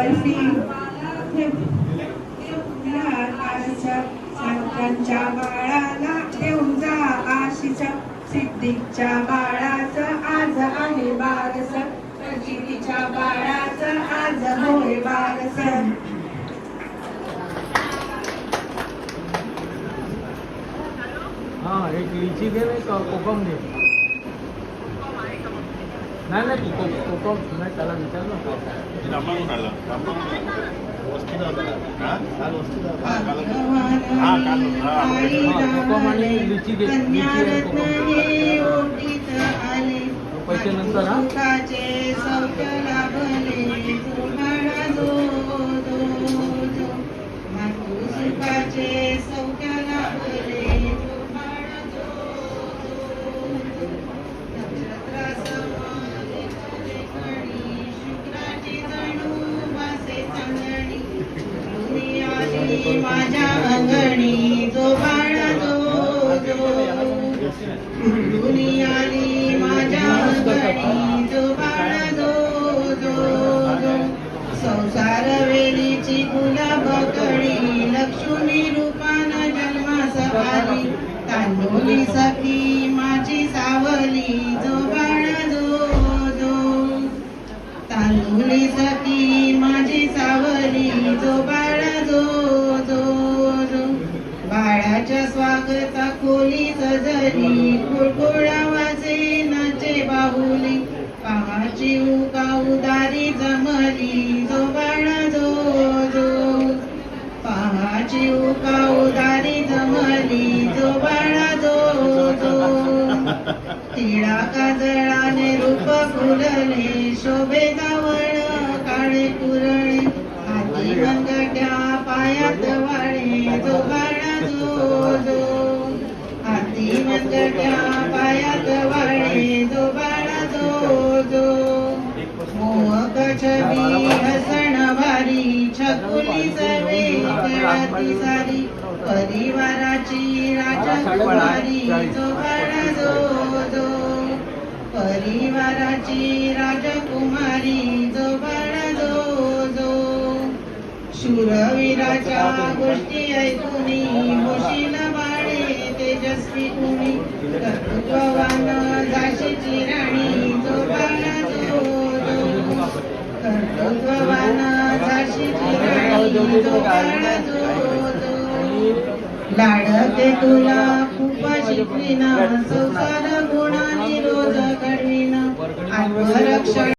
बर्फी संतांच्या बाळाला घेऊन जा आशीष सिद्धीच्या बाळाचं आज आहे बारस प्रचितीच्या बाळाचं आज होय बारस हाँ एक लीची घे एक कोकम घे नाही नाही कोकम नाही त्याला विचारलं कोकम आणि लीची घे पैसे नंतर माझ्या अंगणी जो बाळा जो दुनियाली माझ्या अंगणी जो बाळा जो संसार वेलीची गुलाब कळी लक्ष्मी रूपानं जन्मास आली तांडोली सखी माझी सावली जो बाळा जो तांडोली सखी माझी सावली जो बाळा बाळाच्या स्वागता खोली सजली कुळकुळ आवाजे नाचे बाहुली पाहाची उका उदारी जमली जो बाळा जो पाहाची उका उदारी जमली जो बाळा जो तिळा काजळाने रूप फुलले शोभे जावळ काळे कुरळे हाती मनगट्या पायात वाळे जो बाळा जो हाती मनगट्या पायात वाळे जो बाळा जो मोहक छबी हसण भारी छकुली सर्वे कळती सारी परिवाराची राजकुमारी जो बाळा जो परिवाराची राजकुमारी जो बाळा जो शूरवीराच्या गोष्टी ऐकूनी होशील बाळे तेजस्वी तुम्ही कर्तृत्ववान झाशीची राणी जो बाळा जो कर्तृत्ववान झाशीची राणी जो बाळा जो लाडते तुला खूप शिकविना संसार गुणांनी रोज घडविना आत्मरक्षण